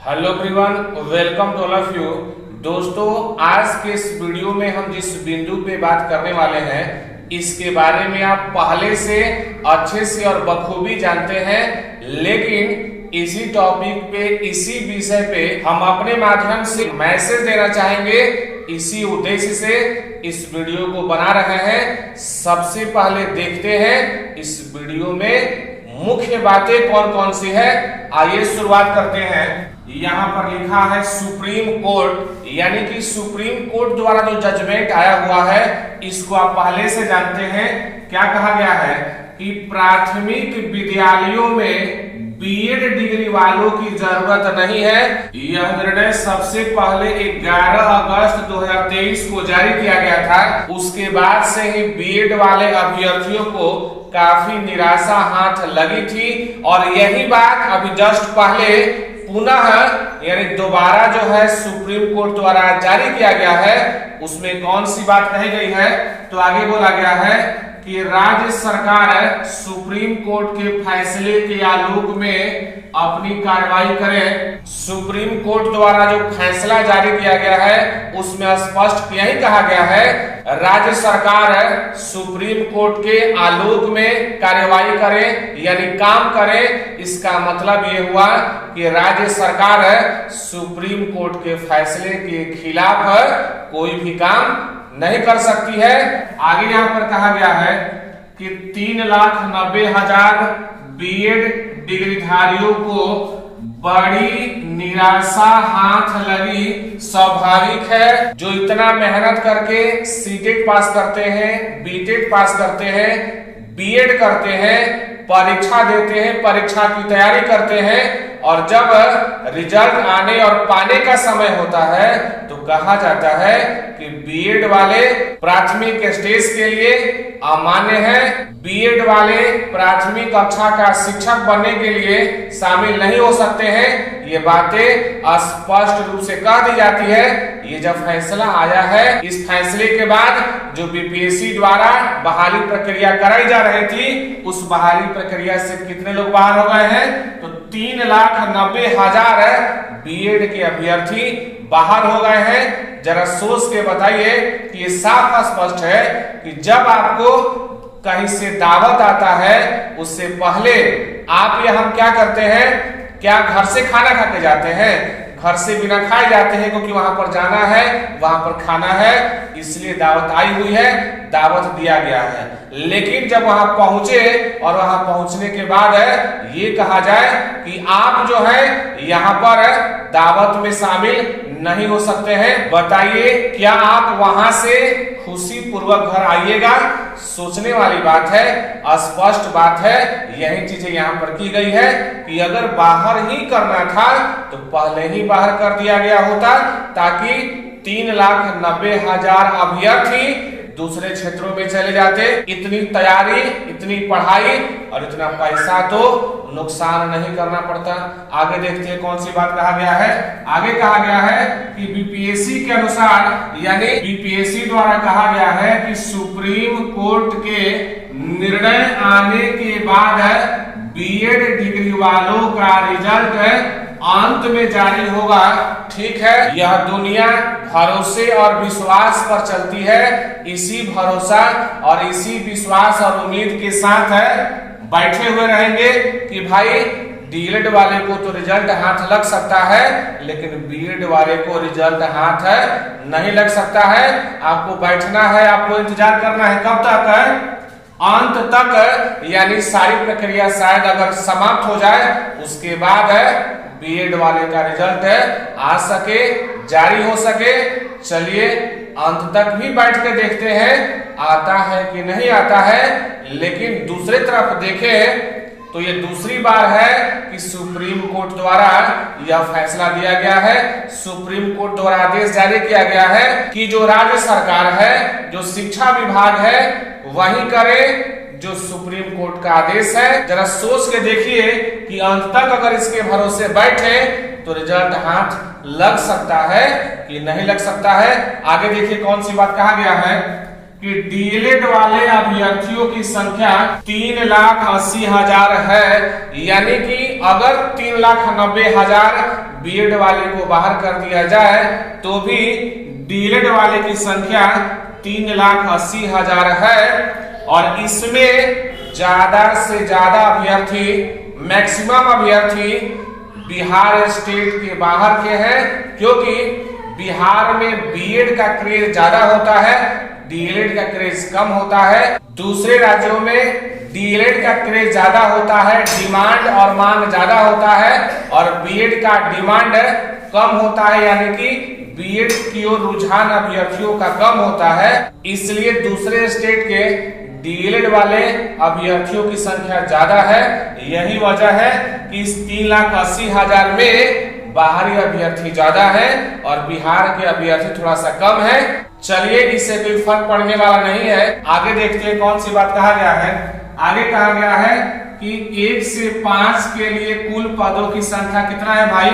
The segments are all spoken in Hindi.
Hello everyone, welcome to all of you. दोस्तों, आज के इस वीडियो में हम जिस बिंदु पे बात करने वाले हैं इसके बारे में आप पहले से अच्छे से और बखूबी जानते हैं, लेकिन इसी टॉपिक पे, इसी विषय पे हम अपने माध्यम से मैसेज देना चाहेंगे। इसी उद्देश्य से इस वीडियो को बना रहे हैं। सबसे पहले देखते हैं इस वीडियो में मुख्य बातें कौन कौन सी है। आइए शुरुआत करते हैं। यहाँ पर लिखा है सुप्रीम कोर्ट, यानी कि सुप्रीम कोर्ट द्वारा जो जजमेंट आया हुआ है इसको आप पहले से जानते हैं। क्या कहा गया है कि प्राथमिक विद्यालयों में बीएड डिग्री वालों की जरूरत नहीं है। यह निर्णय सबसे पहले 11 अगस्त 2023 को जारी किया गया था। उसके बाद से ही बीएड वाले अभ्यर्थियों को काफी निराशा हाथ लगी थी और यही बात अभी जस्ट पहले पुनः यानी दोबारा जो है सुप्रीम कोर्ट द्वारा जारी किया गया है। उसमें कौन सी बात कही गई है, तो आगे बोला गया है कि राज्य सरकार सुप्रीम कोर्ट के फैसले के आलोक में अपनी कार्रवाई करे। सुप्रीम कोर्ट द्वारा जो फैसला जारी किया गया है उसमें स्पष्ट यही कहा गया है, राज्य सरकार सुप्रीम कोर्ट के आलोक में कार्रवाई करे यानी काम करे। इसका मतलब ये हुआ कि राज्य सरकार सुप्रीम कोर्ट के फैसले के खिलाफ कोई भी काम नहीं कर सकती है। आगे यहाँ पर कहा गया है कि 3,90,000 बीएड डिग्रीधारियों को बड़ी निराशा हाथ लगी। स्वाभाविक है, जो इतना मेहनत करके सीटेट पास करते हैं, बीटेट पास करते हैं, बीएड करते हैं, परीक्षा देते हैं, परीक्षा की तैयारी करते हैं और जब रिजल्ट आने और पाने का समय होता है तो कहा जाता है कि बीएड वाले प्राथमिक स्टेज के लिए अमान्य है, बीएड वाले प्राथमिक कक्षा का शिक्षक बनने के लिए शामिल नहीं हो सकते हैं। ये बातें स्पष्ट रूप से कह दी जाती है। ये जब फैसला आया है, इस फैसले के बाद जो बीपीएससी द्वारा बहाली प्रक्रिया कराई जा रही थी उस बहाली प्रक्रिया से कितने लोग बाहर हो गए हैं, तो 3,90,000 बीएड के अभ्यर्थी बाहर हो गए हैं। जरा सोच के बताइए कि ये साफ स्पष्ट है कि जब आपको कहीं से दावत आता है उससे पहले आप या हम क्या करते हैं, क्या घर से खाना खा के जाते हैं? घर से बिना खाए जाते हैं क्योंकि वहां पर जाना है, वहां पर खाना है, इसलिए दावत आई हुई है, दावत दिया गया है। लेकिन जब वहां पहुंचे और वहां पहुंचने के बाद ये कहा जाए कि आप जो है यहाँ पर दावत में शामिल नहीं हो सकते हैं, बताइए क्या आप वहां से खुशी पूर्वक घर आइएगा? सोचने वाली बात है, स्पष्ट बात है। यही चीजें यहाँ पर की गई है कि अगर बाहर ही करना था तो पहले ही बाहर कर दिया गया होता, ताकि 3,90,000 अभ्यर्थी दूसरे क्षेत्रों में चले जाते। इतनी तैयारी, इतनी पढ़ाई और इतना पैसा तो नुकसान नहीं करना पड़ता। आगे देखते हैं कौन सी बात कहा गया है। आगे कहा गया है कि बीपीएससी के अनुसार, यानी बीपीएससी द्वारा कहा गया है कि सुप्रीम कोर्ट के निर्णय आने के बाद बीएड डिग्री वालों का रिजल्ट अंत में जारी होगा। ठीक है, यह दुनिया भरोसे और विश्वास पर चलती है। इसी भरोसा और इसी विश्वास और उम्मीद के साथ बैठे हुए रहेंगे कि भाई डीएड वाले को तो रिजल्ट हाथ लग सकता है, लेकिन बीएड वाले को रिजल्ट हाथ नहीं लग सकता है। आपको बैठना है, आपको इंतजार करना है। कब तक? अंत तक, यानी सारी प्रक्रिया शायद अगर समाप्त हो जाए उसके बाद बीएड वाले का रिजल्ट आ सके, जारी हो सके। चलिए अंत तक भी बैठ के देखते हैं आता है कि नहीं आता है। लेकिन दूसरे तरफ देखें तो ये दूसरी बार है कि सुप्रीम कोर्ट द्वारा यह फैसला दिया गया है। सुप्रीम कोर्ट द्वारा आदेश जारी किया गया है कि जो राज्य सरकार है, जो शिक्षा विभाग है, वही करे जो सुप्रीम कोर्ट का आदेश है। जरा सोच के देखिए कि अंत तक अगर इसके भरोसे बैठे तो रिजल्ट हाथ लग सकता है कि नहीं लग सकता है। आगे देखिए कौन सी बात कहा गया है कि डीएलएड वाले अभ्यर्थियों की संख्या 3,80,000 है, यानी कि अगर 3,90,000 बीएड वाले को बाहर कर दिया जाए तो भी डीएलएड वाले की संख्या 3,80,000 है। और इसमें ज्यादा से ज्यादा अभ्यर्थी, मैक्सिमम अभ्यर्थी बिहार स्टेट के बाहर के हैं, क्योंकि बिहार में बीएड का क्रेज ज्यादा होता है, डीएलएड का क्रेज कम होता है। दूसरे राज्यों में डीएलएड का क्रेज ज्यादा होता है, डिमांड और मांग ज्यादा होता है, और बीएड का डिमांड कम होता है, यानी कि बीएड की ओर रुझान अभ्यर्थियों का कम होता है। इसलिए दूसरे स्टेट के डीएलएड वाले अभ्यर्थियों की संख्या ज्यादा है। यही वजह है कि इस 3,80,000 में बाहरी अभ्यर्थी ज्यादा है और बिहार के अभ्यर्थी थोड़ा सा कम है। चलिए, इससे कोई फर्क पड़ने वाला नहीं है। आगे देखते हैं कौन सी बात कहा गया है। आगे कहा गया है कि 1 से 5 के लिए कुल पदों की संख्या कितना है भाई?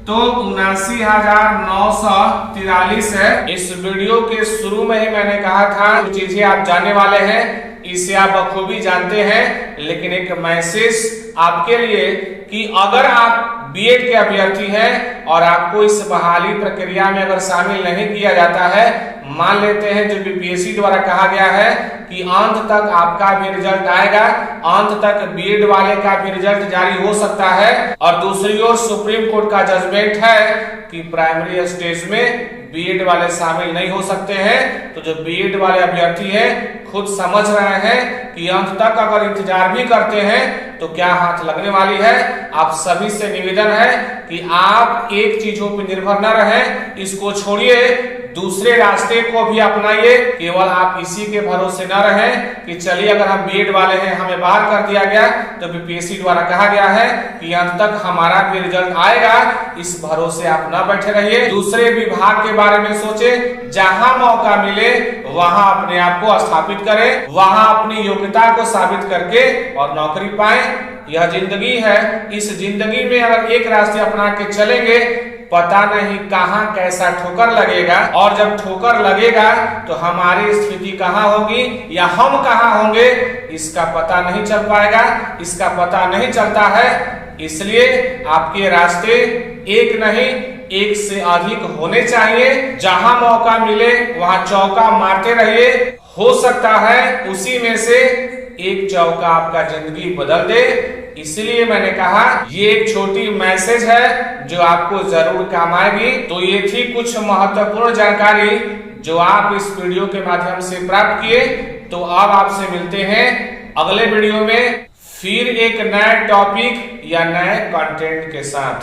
तो 79,943 है। इस वीडियो के शुरू में ही मैंने कहा था जो चीजें आप जानने वाले हैं इसे आप बखूबी जानते हैं, लेकिन एक मैसेज आपके लिए कि अगर आप बीएड के अभ्यर्थी हैं और आपको इस बहाली प्रक्रिया में अगर शामिल नहीं किया जाता है, मान लेते हैं जो बीपीएससी द्वारा कहा गया है कि अंत तक आपका भी रिजल्ट आएगा, अंत तक बीएड वाले का भी रिजल्ट जारी हो सकता है, और दूसरी ओर सुप्रीम कोर्ट का जजमेंट है कि प्राइमरी स्टेज में बीएड वाले शामिल नहीं हो सकते हैं। तो जो बीएड वाले अभ्यर्थी हैं खुद समझ रहे हैं कि अंत तक अगर इंतजार भी करते हैं तो क्या हाथ लगने वाली है। आप सभी से निवेदन है कि आप एक चीजों पर निर्भर न रहें, इसको छोड़िए, दूसरे रास्ते को भी अपनाइए। केवल आप इसी के भरोसे न रहें कि चलिए अगर हम बीएड वाले हैं हमें बाहर कर दिया गया, तो बीपीएससी द्वारा कहा गया है कि अंत तक हमारा भी रिजल्ट आएगा, इस भरोसे आप न बैठे रहिए। दूसरे विभाग के बारे में सोचे, जहां मौका मिले वहां अपने आप को स्थापित करें, वहां अपनी योग्यता को साबित करके और नौकरी पाएं। यह जिंदगी है, इस जिंदगी में अगर एक रास्ते अपना के चलेंगे पता नहीं कहां कैसा ठोकर लगेगा, और जब ठोकर लगेगा तो हमारी स्थिति कहां होगी या हम कहां होंगे इसका पता नहीं चल पाएगा, इसका पता नहीं चलता है। इसलिए आपके रास्ते एक नहीं एक से अधिक होने चाहिए। जहां मौका मिले वहां चौका मारते रहिए, हो सकता है उसी में से एक चौका आपका जिंदगी बदल दे। इसलिए मैंने कहा ये एक छोटी मैसेज है जो आपको जरूर काम आएगी। तो ये थी कुछ महत्वपूर्ण जानकारी जो आप इस वीडियो के माध्यम से प्राप्त किए। तो अब आपसे मिलते हैं अगले वीडियो में फिर एक नए टॉपिक या नए कंटेंट के साथ।